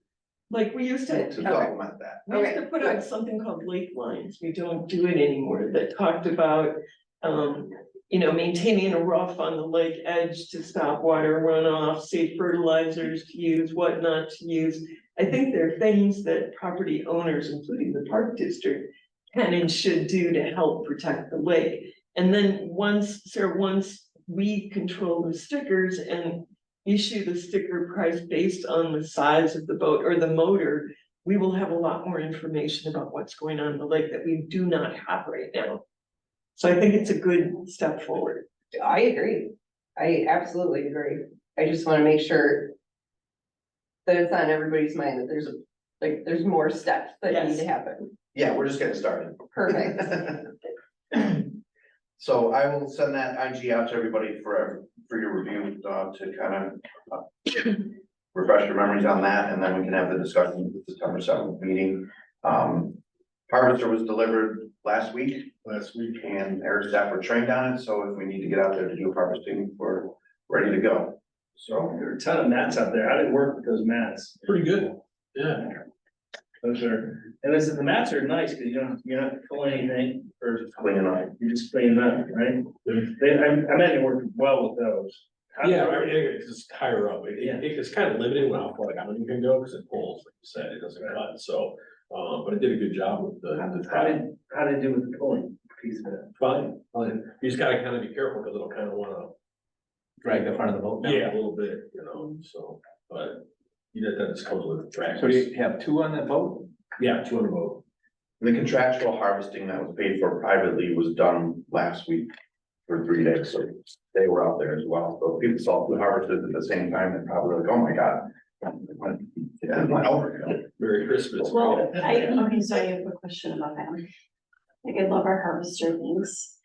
Like we used to to, supplement that? we used to put out something called lake lines. We don't do it anymore, that talked about, maintaining a rough on the lake edge to stop water runoff, safe fertilizers to use, what not to use. I think there are things that property owners, including the park district, can and should do to help protect the lake. And then once we control the stickers and, issue the sticker price based on the size of the boat or the motor, we will have a lot more information about what's going on in the lake that we do not have right now. So I think it's a good step forward. I agree. I absolutely agree. I just wanna make sure that it's on everybody's mind that there's more steps that need Yes. to happen. Yeah, we're just getting started. Perfect. So I will send that IG out to everybody for your review, to kind of refresh your memories on that, and then we can have the discussion at the September 7th meeting. Harvester was delivered last week, and Eric staff were trained on it, so if we need to get out there to do harvesting, we're ready to go. So, There are a ton of mats out there. How did it work with those mats? Pretty good, yeah. Those are, and listen, the mats are nice because you're not pulling anything or cleaning up. you're just cleaning up, right? I imagine it worked well with those. Yeah, it's just higher up. It's kind of limited when how far like you can go because it pulls, like you said, it doesn't cut, so. But it did a good job with the. How did it do with the pulling piece of it? Fine. You just gotta kind of be careful because it'll kind of wanna. Drag the front of the boat down. Yeah, a little bit, so, but. That just comes with practice. So do you have two on that boat? Yeah, 2 on the boat. The contractual harvesting that was paid for privately was done last week for 3 days, so they were out there as well. So if people saw who harvested at the same time, they're probably like, oh my God. Yeah, I'm like, oh, Merry Christmas. Well, so I have a question about that. Like, I love our harvester things.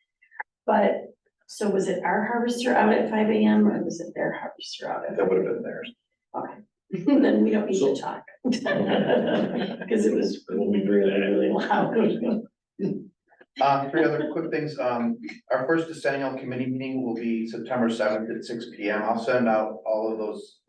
But, so was it our harvester out at 5 AM or was it their harvester out at? that would have been theirs. Okay, then we don't need to talk. Cause it was really, really loud. 3 other quick things. Our first decennial committee meeting will be September 7th at 6 PM. I'll send out all of those.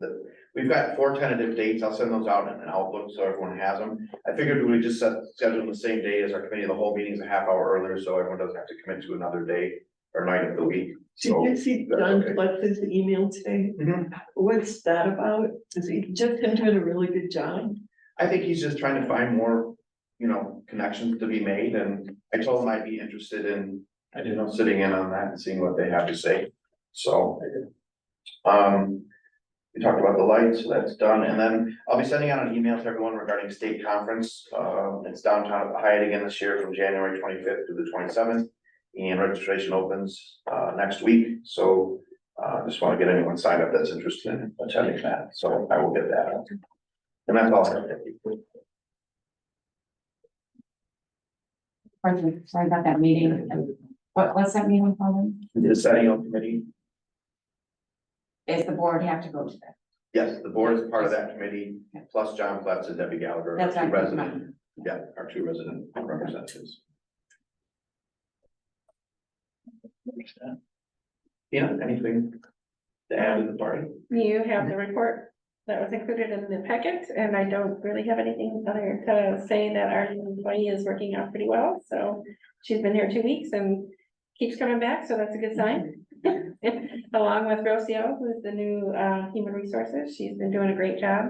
We've got 4 tentative dates. I'll send those out in an Outlook so everyone has them. I figured we would just schedule them the same day as our committee of the whole meeting is a half hour earlier, so everyone doesn't have to commit to another day or night of the week. Did you see that's Don okay. Fletcher's email today? What's that about? Is he just him doing a really good job? I think he's just trying to find more, connections to be made, and I told him I'd be interested in, sitting in on that and seeing what they have to say. So, we talked about the lights, so that's done, and then I'll be sending out an email to everyone regarding state conference. It's downtown at the Hyatt again this year from January 25th to the 27th, and registration opens, next week, so, just want to get anyone signed up that's interested in attending that, so I will get that out. And that's all I have. Sorry about that meeting. What's that meeting called? The decennial committee, Does the board have to go to that? yes, the board is part of that committee, plus John Pletz and Debbie Gallagher, our That's two our resident, our 2 resident representatives. Anything to add to the party? You have the report that was included in the packet, and I don't really have anything other to say that our new employee is working out pretty well, so she's been here 2 weeks and keeps coming back, so that's a good sign. Along with Rocio, who's the new human resources, she's been doing a great job.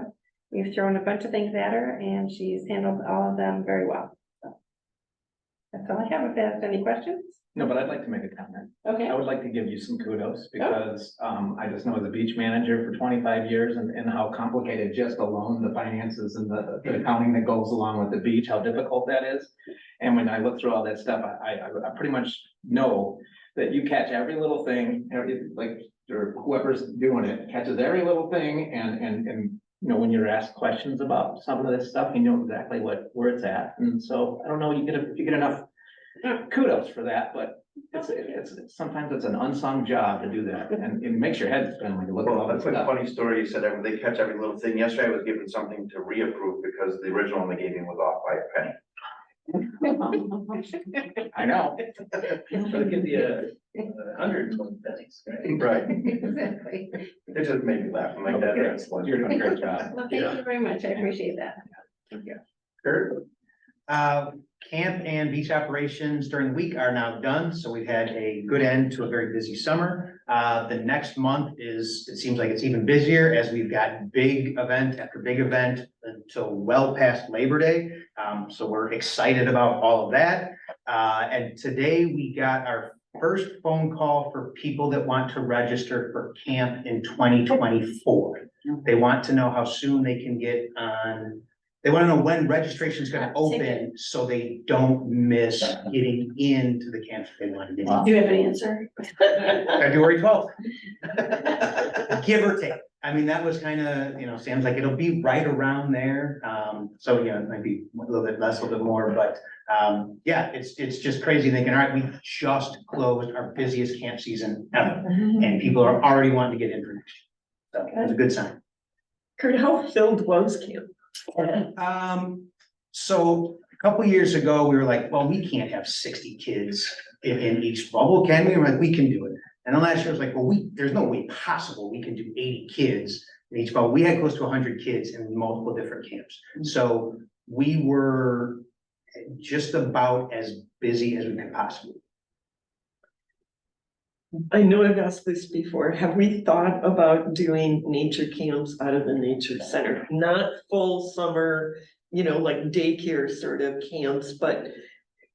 We've thrown a bunch of things at her and she's handled all of them very well. So that's all I have. If there's any questions? No, but I'd like to make a comment. Okay. I would like to give you some kudos because I just know as a beach manager for 25 years and how complicated just alone the finances and the accounting that goes along with the beach, how difficult that is. And when I look through all that stuff, I pretty much know that you catch every little thing, or whoever's doing it catches every little thing, and when you're asked questions about some of this stuff, you know exactly where it's at. And so I don't know, you get enough kudos for that, but it's sometimes it's an unsung job to do that, and it makes your head spin when you look at all Well, that that's a stuff. funny story. You said they catch every little thing. Yesterday I was given something to reapprove because the original they gave me was off by a penny. I know. It'll give you 120 pennies, right? Right. Exactly. It just made me laugh. I'm like, that's excellent. You're doing a great job. Well, thank you very much. I appreciate that. Thank you. Kurt? Camp and beach operations during the week are now done, so we've had a good end to a very busy summer. The next month it seems like it's even busier as we've got big event after big event until well past Labor Day. So we're excited about all of that. And today we got our first phone call for people that want to register for camp in 2024. They want to know how soon they can get on, they want to know when registration is going to open, so they don't miss getting into the camps if they want to get in. Do you have an answer? February 12th. Give or take. I mean, that was kind of, Sam's like, it'll be right around there. So, it might be a little bit less, a little bit more, but yeah, it's just crazy thinking, all right, we just closed our busiest camp season ever. And people are already wanting to get information. So it's a good sign. Kurt, how filled was camp? So a couple years ago, we were like, well, we can't have 60 kids in each bubble, can we? We're like, we can do it. And then last year I was like, well, there's no way possible we can do 80 kids in each bubble. We had close to 100 kids in multiple different camps. So we were just about as busy as we could possibly. I know I've asked this before. Have we thought about doing nature camps out of the nature center? Not full summer, like daycare sort of camps, but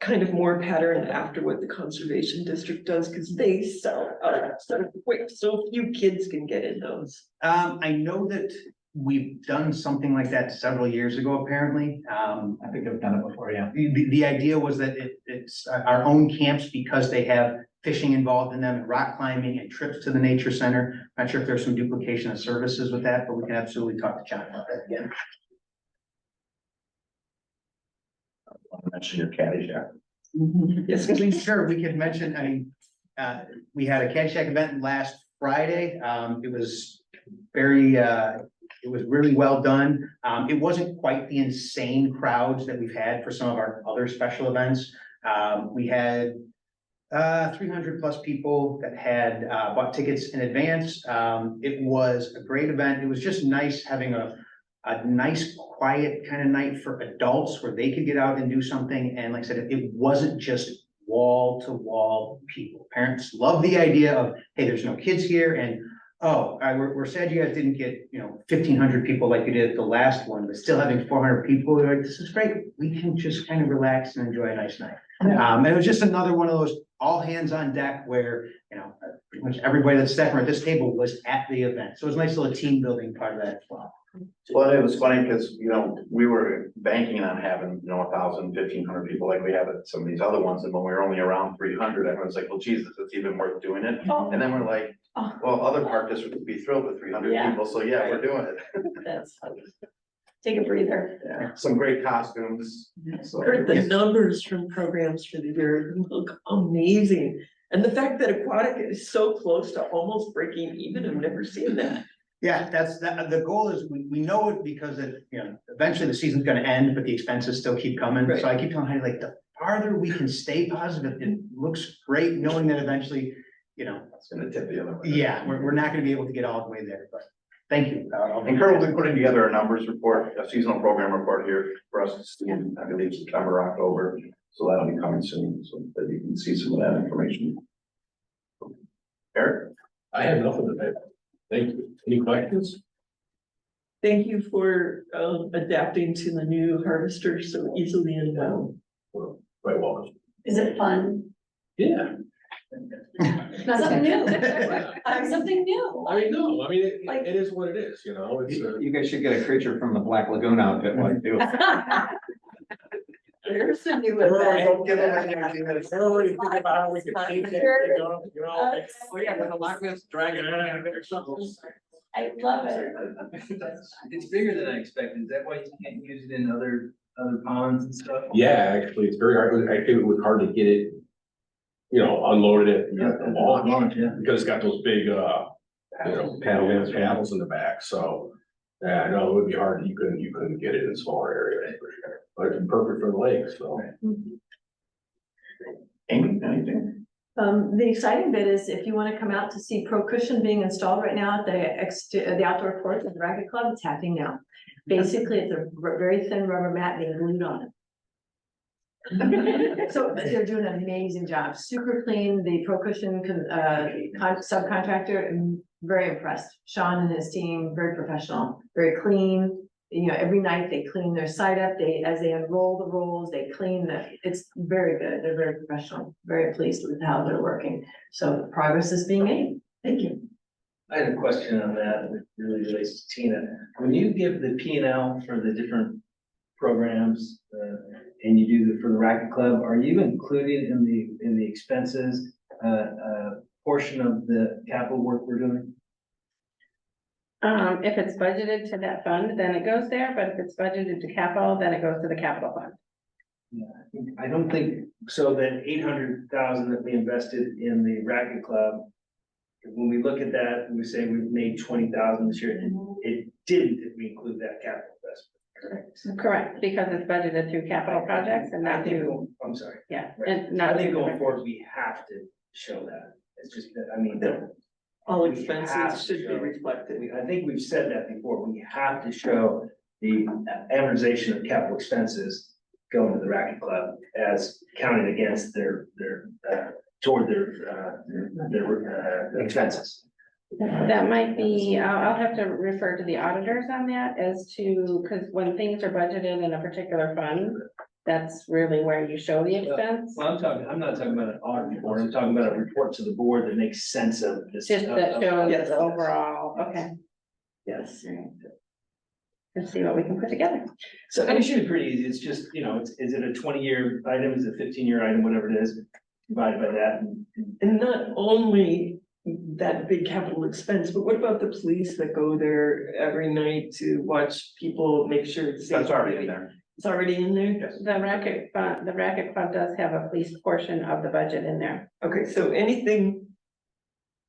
kind of more patterned after what the conservation district does, because they sell out so quick, so few kids can get in those. I know that we've done something like that several years ago, apparently. I think I've done it before, yeah. The idea was that it's our own camps, because they have fishing involved in them, and rock climbing and trips to the nature center. Not sure if there's some duplication of services with that, but we can absolutely talk to John about that again. Mention your Caddyshack. Yes, please, sure, we could mention, we had a Caddyshack event last Friday. It was it was really well done. It wasn't quite the insane crowds that we've had for some of our other special events. We had 300 plus people that had bought tickets in advance. It was a great event. It was just nice having a nice, quiet kind of night for adults where they could get out and do something. And like I said, it wasn't just wall to wall people. Parents love the idea of, hey, there's no kids here, and we're sad you guys didn't get 1,500 people like you did at the last one, but still having 400 people, they're like, this is great. We can just kind of relax and enjoy a nice night. And it was just another one of those all hands on deck where pretty much everybody that's sat at this table was at the event. So it was a nice little team building part of that as well. Well, it was funny because, we were banking on having, 1,000, 1,500 people like we have at some of these other ones. And when we were only around 300, everyone's like, well, Jesus, it's even worth doing it. And then we're like, well, other park districts would be thrilled with 300 people. So yeah, we're doing it. That's funny. Take a breather. Yeah, some great costumes. So, Kurt, the numbers from programs for the year look amazing. And the fact that Aquatic is so close to almost breaking even, I've never seen that. Yeah, the goal is, we know it because eventually the season's gonna end, but the expenses still keep coming. Right. So I keep telling Heidi, like, the farther we can stay positive, it looks great, knowing that eventually, it's gonna tip the other way. yeah, we're not gonna be able to get all the way there, but thank you. And Kurt will be putting together a numbers report, a seasonal program report here for us to see in, I believe, September, October. So that'll be coming soon, so that you can see some of that information. Eric? I have nothing to say. Thank you. Any questions? Thank you for adapting to the new harvester so easily and well. Well, quite welcome. Is it fun? Yeah. Something new. Something new. I mean, no, it is what it is, it's. You guys should get a creature from the Black Lagoon outfit one too. There's a new Don't give them anything that is. We're already thinking about how we can change it, The Loch Ness dragon. I love it. It's bigger than I expected. Is that why you can't use it in other ponds and stuff? Yeah, actually, it's very hard. I think it was hard to get it, unloaded it. Because it's got those big, paddles in the back, so. Yeah, I know it would be hard. You couldn't get it in smaller areas for sure, but it's perfect for the lake, so. Amy, anything? The exciting bit is if you want to come out to see Pro Cushion being installed right now at the outdoor court at the Racket Club, it's happening now. Basically, it's a very thin rubber mat being glued on it. So they're doing an amazing job, super clean. The Pro Cushion subcontractor, I'm very impressed. Sean and his team, very professional, very clean. you know, every night they clean their site up, as they unroll the rolls, they clean it's very good, they're very professional, very pleased with how they're working. So progress is being made. Thank you. I had a question on that, that really relates to Tina. When you give the P and L for the different programs, and you do for the Racket Club, are you included in the expenses, portion of the capital work we're doing? If it's budgeted to that fund, then it goes there, but if it's budgeted to capital, then it goes to the capital fund. Yeah, I don't think, so that 800,000 that we invested in the Racket Club, when we look at that, and we say we've made 20,000 this year, it didn't, if we include that capital investment. Correct, because it's budgeted through capital projects and I not think, through, I'm sorry. yeah, Right. and not. I think through going the- forward, we have to show that. It's just, that, I mean, All we have expenses to should be show- reflected. I think we've said that before. We have to show the amortization of capital expenses going to the Racket Club as counted against toward their expenses. That might be, I'll have to refer to the auditors on that as to, because when things are budgeted in a particular fund, that's really where you show the expense. Well, I'm not talking about an audit report. I'm talking about a report to the board that makes sense of this. Just that shows Yes. the overall, okay, Yes. let's see what we can put together. So it should be pretty easy. It's just, you know, is it a 20-year item? Is it a 15-year item, whatever it is, divided by that. And not only that big capital expense, but what about the police that go there every night to watch people make sure it's safe? That's already in there. It's already in there? The Racket Club does have a police portion of the budget in there. Okay, so anything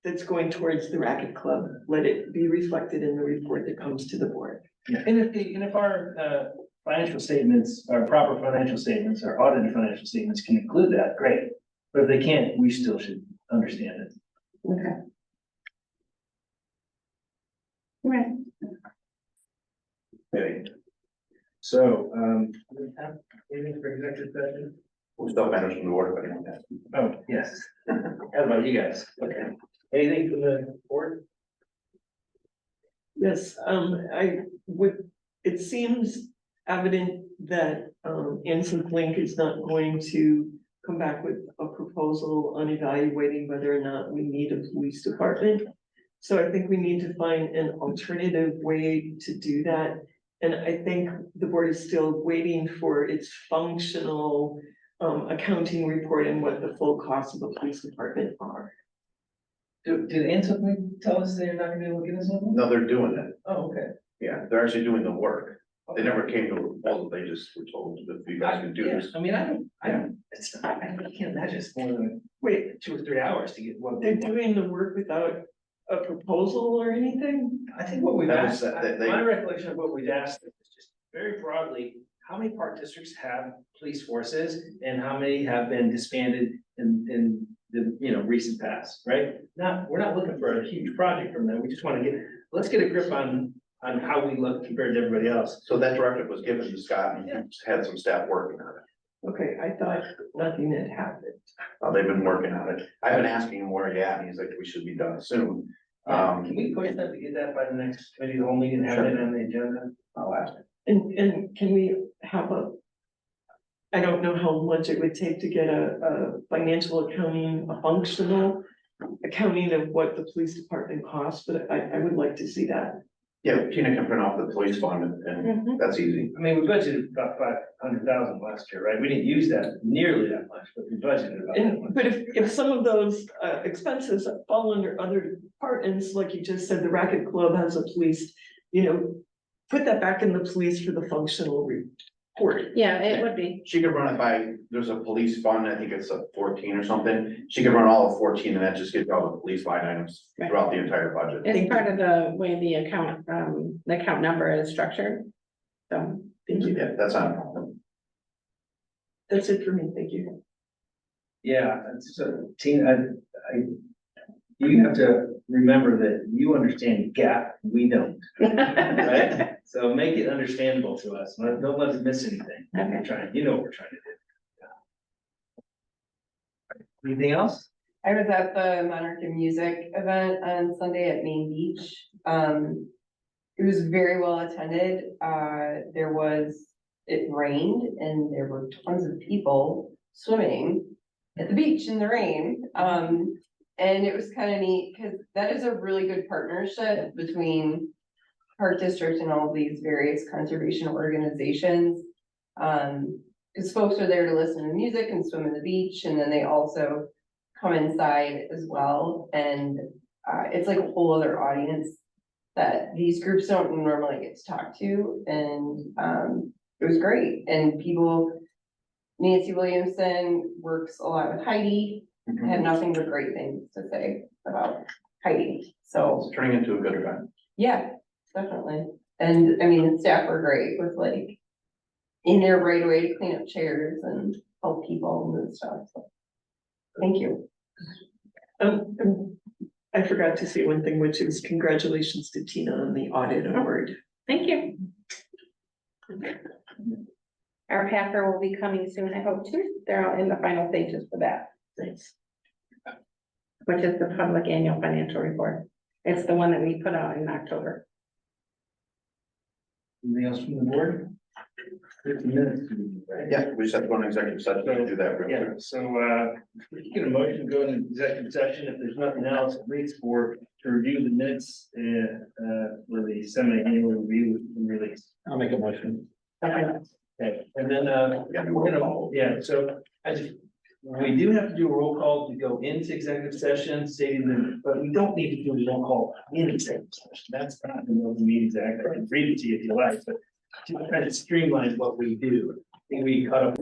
that's going towards the Racket Club, let it be reflected in the report that comes to the board. And if our financial statements, our proper financial statements, our audited financial statements can include that, great. But if they can't, we still should understand it. Okay. Right. Okay. So, we have anything for executive session? We'll still manage from the board, if anyone has. Oh, yes. How about you guys? Okay. Anything from the board? Yes, it seems evident that, Anson Flink is not going to come back with a proposal on evaluating whether or not we need a police department. So I think we need to find an alternative way to do that. And I think the board is still waiting for its functional, accounting report and what the full costs of the police department are. Did Anson tell us they're not gonna be able to get us something? No, they're doing it. Oh, okay. Yeah, they're actually doing the work. They never came to a proposal. They just were told that you guys can do Yeah, this. I mean, I don't, it's, I can't imagine it's more than Wait, 2 or 3 hours to get what they're they want. doing the work without a proposal or anything? I think what we've That asked, was that they- my recollection of what we've asked is just very broadly, how many park districts have police forces and how many have been disbanded in the, you know, recent past, right? We're not looking for a huge project from them. We just want to let's get a grip on how we look compared to everybody else. So that directive was given to Scott and he's had some staff working on it. Okay, I thought nothing had happened. They've been working on it. I've been asking him where he at, and he's like, we should be done soon. Can we push that to get that by the next committee, the whole meeting, and have it on the agenda? I'll ask him. And can we have I don't know how much it would take to get a financial accounting, a functional accounting of what the police department costs, but I would like to see that. Yeah, Tina can print off the police fund and that's easy. I mean, we budgeted about 500,000 last year, right? We didn't use that nearly that much, but we budgeted about that much. And, but if some of those expenses fall under other departments, like you just said, the Racket Club has a police, you know, put that back in the police for the functional report. Yeah, it would be. She could run it by, there's a police fund, I think it's a 14 or something. She could run all of 14 and that just gives you all the police line items throughout the entire budget. It's part of the way the account number is structured. So. Thank you. Yeah, that's not a problem. That's it for me. Thank you. Yeah, so Tina, you have to remember that you understand GAAP, we don't, right? So make it understandable to us, don't let us miss anything. We're trying, you know what we're trying to do. Anything else? I was at the Monarch and Music event on Sunday at Main Beach. It It was very well attended. It rained and there were tons of people swimming at the beach in the rain. And it was kind of neat because that is a really good partnership between Park District and all of these various conservation organizations. Because folks are there to listen to music and swim in the beach, and then they also come inside as well. And it's like a whole other audience that these groups don't normally get to talk to. And it was great. And Nancy Williamson works a lot with Heidi. I had nothing but great things to say about Heidi. So It's turning into a good event. yeah, definitely. And I mean, the staff were great with like in there right away to clean up chairs and help people and stuff. So, thank you. I forgot to say one thing, which is congratulations to Tina on the audit award. Thank you. Our PAFR will be coming soon, I hope too. They're all in the final stages for that. Thanks. Which is the public annual financial report. It's the one that we put out in October. Anything else from the board? 15 minutes. Right? Yeah, we just have to go on executive session to do that real Yeah, quick. so, we can get a motion, go into executive session, if there's nothing else, at least to review the minutes, for the semi-annual review and release. I'll make a motion. Okay, and then, we're gonna, yeah, so we do have to do a roll call to go into executive session, stating that, but we don't need to do a roll call in executive session. That's not in the Open Meetings Act. I can read it to you if you like, but to kind of streamline what we do, I think we cut up.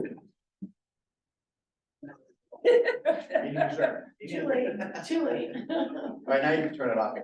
Too late, too late. All right, now you can turn it off.